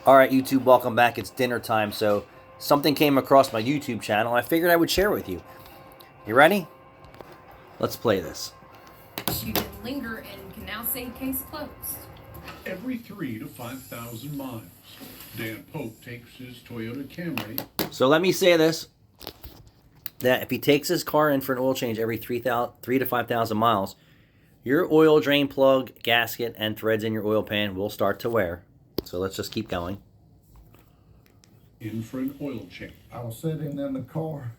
All right, YouTube, welcome back. It's dinner time, so something came across my YouTube channel. I figured I would share with you. You ready? Let's play this. You didn't linger and can now say case closed. Every 3 to 5,000 miles, Dan Pope takes his Toyota Camry. So let me say this, that if he takes his car in for an oil change every 3 to 5,000 miles, your oil drain plug, gasket, and threads in your oil pan will start to wear. So let's just keep going. In for an oil change. I was sitting in the car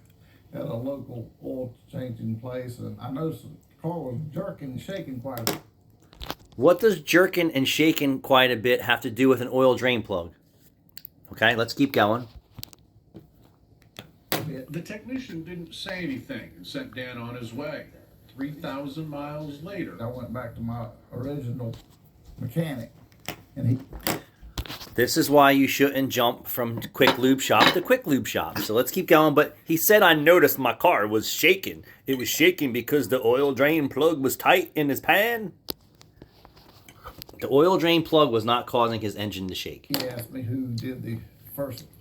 at a local oil changing place, and I noticed the car was jerking and shaking quite a bit. What does jerking and shaking quite a bit have to do with an oil drain plug? Okay, let's keep going. The technician didn't say anything and sent Dan on his way. 3,000 miles later. I went back to my original mechanic, and he... This is why you shouldn't jump from quick lube shop to quick lube shop. So let's keep going. But he said, I noticed my car was shaking. It was shaking because the oil drain plug was tight in his pan. The oil drain plug was not causing his engine to shake. He asked me who did the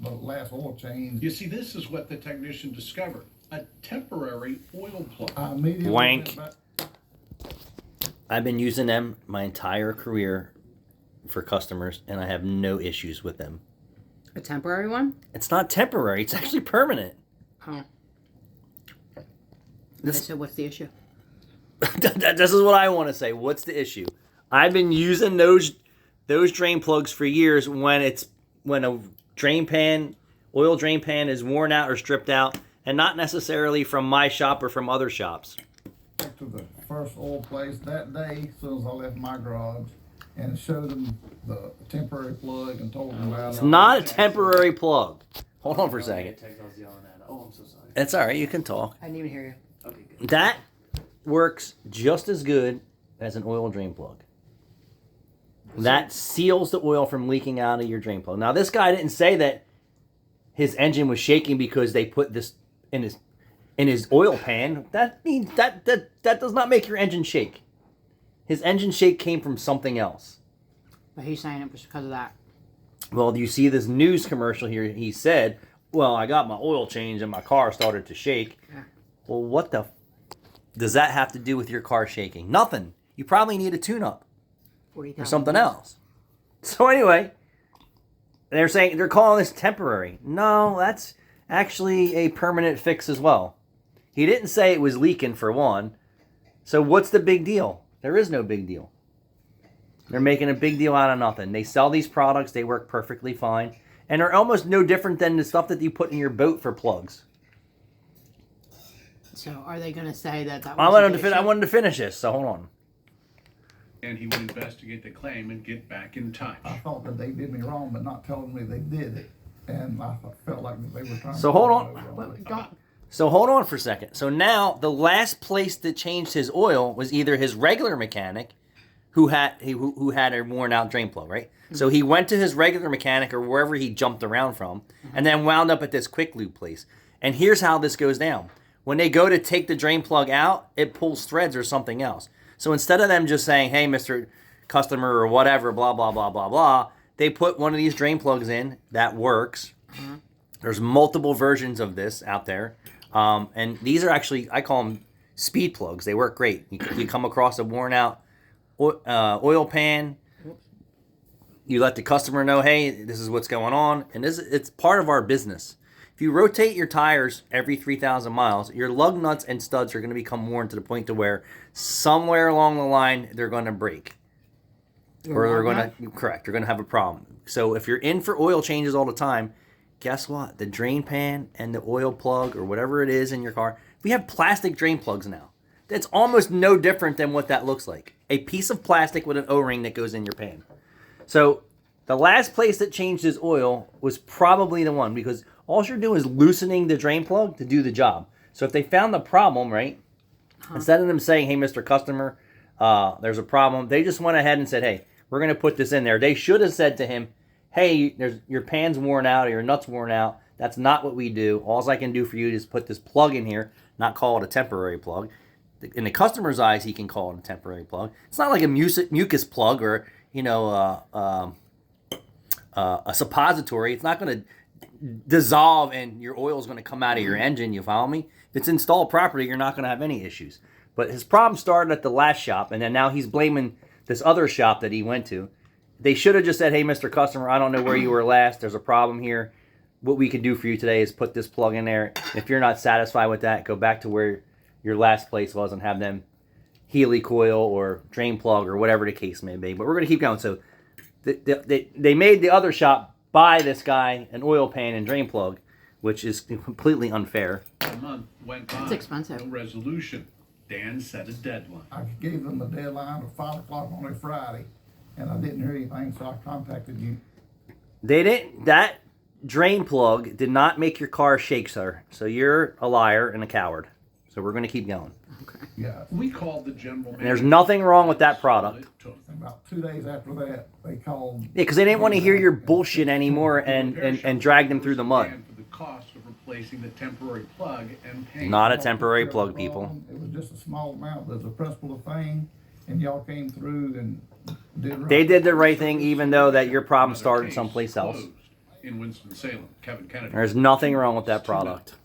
last oil change. You see, this is what the technician discovered. A temporary oil plug. I immediately Wank. went back. I've been using them my entire career for customers, and I have no issues with them. A temporary one? It's not temporary. It's actually permanent. Oh. This, So what's the issue? this is what I want to say. What's the issue? I've been using those drain plugs for years when a drain pan, oil drain pan is worn out or stripped out, and not necessarily from my shop or from other shops. Back to the first oil place that day, as soon as I left my garage, and showed them the temporary plug and told them about it. It's not a temporary plug. Hold on for a second. Oh, I'm so sorry. It's all right. You can talk. I didn't even hear you. Okay, good. That works just as good as an oil drain plug. That seals the oil from leaking out of your drain plug. Now, this guy didn't say that his engine was shaking because they put this in his oil pan. That means that does not make your engine shake. His engine shake came from something else. But he's saying it was because of that. Well, you see this news commercial here. He said, well, I got my oil change and my car started to shake. Yeah. Well, what the does that have to do with your car shaking? Nothing. You probably need a tune-up or something else. So anyway, they're calling this temporary. No, that's actually a permanent fix as well. He didn't say it was leaking for one. So what's the big deal? There is no big deal. They're making a big deal out of nothing. They sell these products. They work perfectly fine. And are almost no different than the stuff that you put in your boat for plugs. So are they going to say that I wanted to finish this, so hold on. And he would investigate the claim and get back in touch. I thought that they did me wrong, but not telling me they did it. And I felt like they were trying So to... hold on. So hold on for a second. So now the last place that changed his oil was either his regular mechanic, who had a worn out drain plug, right? Mm-hmm. So he went to his regular mechanic or wherever he jumped around from, and then wound up at this quick lube place. And here's how this goes down. When they go to take the drain plug out, it pulls threads or something else. So instead of them just saying, hey, Mr. Customer or whatever, blah, blah, blah, blah, blah, they put one of these drain plugs in that works. Mm-hmm. There's multiple versions of this out there. And these are actually, I call them speed plugs. They work great. You come across a worn out oil pan. You let the customer know, hey, this is what's going on. And it's part of our business. If you rotate your tires every 3,000 miles, your lug nuts and studs are going to become worn to the point to where somewhere along the line, they're going to break. Or they're going to have a problem. So if you're in for oil changes all the time, guess what? The drain pan and the oil plug or whatever it is in your car, we have plastic drain plugs now. That's almost no different than what that looks like. A piece of plastic with an O-ring that goes in your pan. So the last place that changed his oil was probably the one, because all you're doing is loosening the drain plug to do the job. So if they found the problem, right, instead of them saying, hey, Mr. Customer, there's a problem, they just went ahead and said, hey, we're going to put this in there. They should have said to him, hey, your pan's worn out or your nut's worn out. That's not what we do. All I can do for you is put this plug in here, not call it a temporary plug. In the customer's eyes, he can call it a temporary plug. It's not like a mucus plug or, a suppository. It's not going to dissolve and your oil is going to come out of your engine. You follow me? If it's installed properly, you're not going to have any issues. But his problem started at the last shop, and then now he's blaming this other shop that he went to. They should have just said, hey, Mr. Customer, I don't know where you were last. There's a problem here. What we can do for you today is put this plug in there. If you're not satisfied with that, go back to where your last place was and have them Healy coil or drain plug or whatever the case may be. But we're going to keep going. So they made the other shop buy this guy an oil pan and drain plug, which is completely unfair. A month went by. It's expensive. No resolution. Dan set a deadline. I gave them a deadline of 5 o'clock on a Friday, and I didn't hear anything, so I contacted you. They didn't. That drain plug did not make your car shake, sir. So you're a liar and a coward. So we're going to keep going. Yeah. We called the general And there's manager. nothing wrong with that product. It took. About 2 days after that, they called. Yeah, because they didn't want to hear your bullshit anymore and drag them through the mud. For the cost of replacing the temporary plug and paying. Not a temporary plug, people. It was just a small amount. There's a principle of thing, and y'all came through and did right. They did the right thing, even though that your problem started someplace else. Closed in Winston-Salem. Kevin Kennedy. There's nothing wrong with that product.